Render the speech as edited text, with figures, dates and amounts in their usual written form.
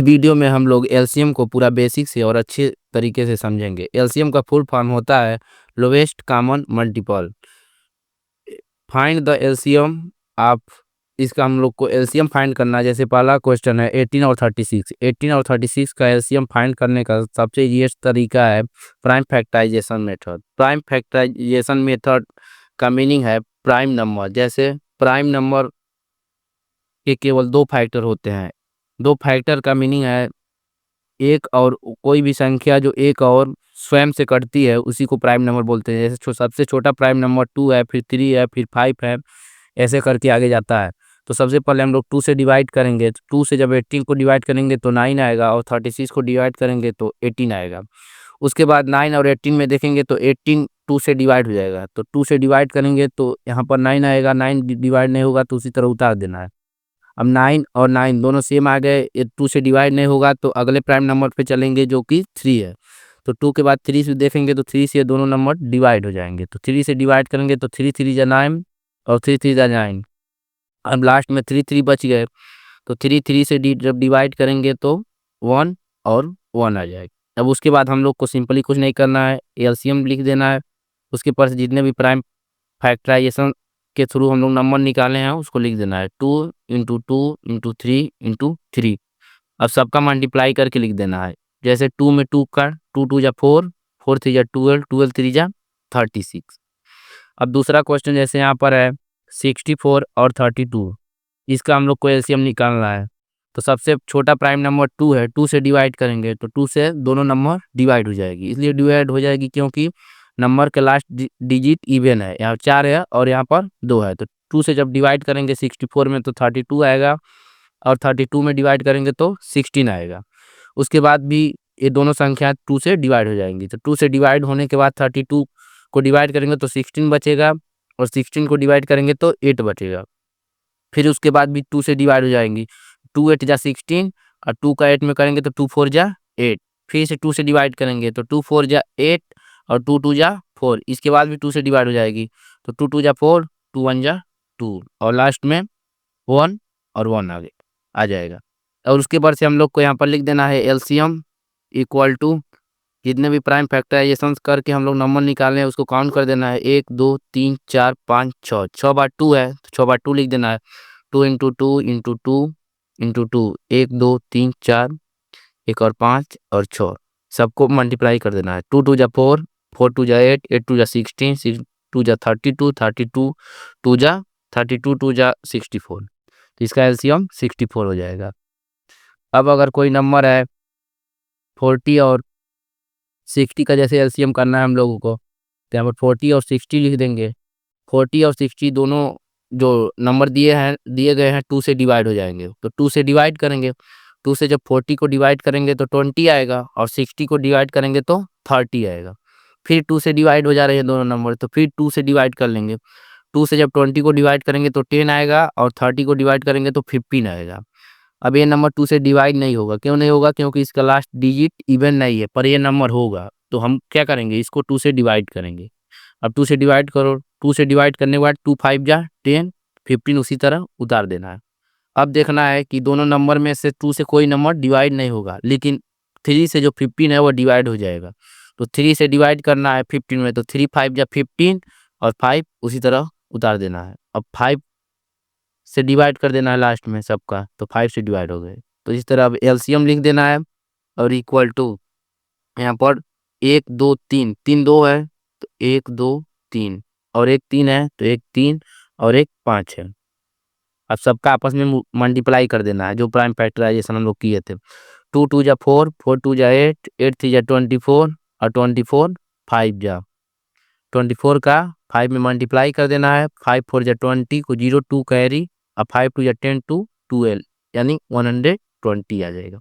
Video में हम लोग एलसीएम को पूरा बेसिक से और अच्छे तरीके से समझेंगे। एलसीएम का फुल फॉर्म होता है lowest common multiple. Find the LCM आप इसका हम लोग को एलसीएम फाइंड करना है। जैसे पहला क्वेश्चन है 18 और 36। 18 और 36 का एलसीएम फाइंड करने का सबसे इजीएस्ट तरीका है prime factorization method. Prime factorization method का मीनिंग है प्राइम नंबर। जैसे प्राइम नंबर के केवल दो फैक्टर होते हैं। दो फैक्टर का मीनिंग है एक और कोई भी संख्या जो एक और स्वयं से कटती है उसी को प्राइम नंबर बोलते हैं। जैसे सबसे छोटा प्राइम नंबर 2 है, फिर 3 है, फिर 5 है, ऐसे करके आगे जाता है। तो सबसे पहले हम लोग 2 से डिवाइड करेंगे। 2 से जब 18 को डिवाइड करेंगे तो 9 आएगा, और 36 को डिवाइड करेंगे तो 18 आएगा। उसके बाद 9 और 18 में देखेंगे तो 18 2 से डिवाइड हो जाएगा। तो 2 से डिवाइड करेंगे तो यहाँ पर 9 आएगा, 9 डिवाइड नहीं होगा तो उसी तरह उतार देना है। अब 9 और 9 दोनों सेम आ गए, ये 2 से डिवाइड नहीं होगा तो अगले प्राइम नंबर पे चलेंगे जो कि 3 है। तो 2 के बाद 3 से देखेंगे तो 3 से दोनों नंबर डिवाइड हो जाएंगे। तो 3 से डिवाइड करेंगे तो 3 3 जा 9 और 3 3 जा 9। अब लास्ट में 3 3 बच गए, तो 3 3 से जब डिवाइड करेंगे तो 1 और 1 आ जाएगा। अब उसके बाद हम लोग को सिंपली कुछ नहीं करना है, एलसीएम लिख देना है। उसके पास जितने भी प्राइम फैक्टराइजेशन के थ्रू हम लोग नंबर निकाले हैं उसको लिख देना है 2 इंटू 2 इंटू 3 इंटू 3। अब सबका मल्टीप्लाई करके लिख देना है। जैसे 2 में 2 का 2 2 जा 4, 4 3 जा 12, 12 3 जा 36। अब दूसरा क्वेश्चन जैसे यहाँ पर है 64 और 32, इसका हम लोग को एलसीएम निकालना है। तो सबसे छोटा प्राइम नंबर 2 है, 2 से डिवाइड करेंगे तो 2 से दोनों नंबर डिवाइड हो जाएगी। इसलिए डिवाइड हो जाएगी क्योंकि नंबर के लास्ट डिजिट इवन है, यहाँ 4 है और यहाँ पर 2 है। तो 2 से जब डिवाइड करेंगे 64 में तो 32 आएगा, और 32 में डिवाइड करेंगे तो 16 आएगा। उसके बाद भी ये दोनों संख्या 2 से डिवाइड हो जाएंगी। तो 2 से डिवाइड होने के बाद 32 को डिवाइड करेंगे तो 16 बचेगा, और 16 को डिवाइड करेंगे तो 8 बचेगा। फिर उसके बाद भी 2 से डिवाइड हो जाएंगी। 2 8 जा 16, और 2 का 8 में करेंगे तो 2 4 जा 8। फिर से 2 से डिवाइड करेंगे तो 2 4 जा 8 और 2 2 जा 4। इसके बाद भी 2 से डिवाइड हो जाएगी तो 2 2 जा 4, 2 1 जा 2, और लास्ट में 1 और 1 आगे आ जाएगा। और उसके बाद से हम लोग को यहाँ पर लिख देना है एलसीएम इक्वल टू जितने भी प्राइम फैक्टराइजेशन करके हम लोग नंबर निकाले हैं उसको काउंट कर देना है। 1 2 3 4 5 6, 6 बार 2 है तो 6 बार 2 लिख देना है। 2 इंटू 2 इंटू 2 इंटू 2, 1 2 3 4, एक और 5 और 6, सबको मल्टीप्लाई कर देना है। 2 2 जा 4, 4 2 जा 8, 8 2 जा 16, 6 2 जा 32, 32 2 जा 32, 2 जा 64। तो इसका एलसीएम 64 हो जाएगा। अब अगर कोई नंबर है 40 और 60 का जैसे एलसीएम करना है हम लोगों को, तो यहाँ पर 40 और 60 लिख देंगे। 40 और 60 दोनों जो नंबर दिए गए हैं 2 से डिवाइड हो जाएंगे। तो 2 से डिवाइड करेंगे, 2 से जब 40 को डिवाइड करेंगे तो 20 आएगा, और 60 को डिवाइड करेंगे तो 30 आएगा। फिर 2 से डिवाइड हो जा रहे हैं दोनों नंबर, तो फिर 2 से डिवाइड कर लेंगे। 2 से जब 20 को डिवाइड करेंगे तो 10 आएगा, और 30 को डिवाइड करेंगे तो 15 आएगा। अब ये नंबर 2 से डिवाइड नहीं होगा। क्यों नहीं होगा? क्योंकि इसका लास्ट डिजिट इवन नहीं है, पर ये नंबर होगा। तो हम क्या करेंगे, इसको 2 से डिवाइड करेंगे। अब 2 से डिवाइड करो, 2 से डिवाइड करने के बाद 2 5 जा 10, 15 उसी तरह उतार देना है। अब देखना है कि दोनों नंबर में से 2 से कोई नंबर डिवाइड नहीं होगा, लेकिन 3 से जो 15 है वो डिवाइड हो जाएगा। तो 3 से डिवाइड करना है 15 में, तो 3 5 जा 15 और 5 उसी तरह उतार देना है। अब 5 से डिवाइड कर देना है लास्ट में सबका, तो 5 से डिवाइड हो गए। तो इस तरह अब एलसीएम लिख देना है, और इक्वल टू यहाँ पर 1 2 3, 3 2 है तो 1 2 3, और एक 3 है तो एक 3 और एक 5 है। अब सबका आपस में मल्टीप्लाई कर देना है जो प्राइम फैक्टराइजेशन हम लोग किए थे। 2 2 जा 4, 4 2 जा 8, 8 3 जा 24, और 24 5 जा 24 का 5 में मल्टीप्लाई कर देना है। 5 4 जा 20 को 0 2 कैरी, और 5 2 जा 10 2 12, यानी 120 आ जाएगा।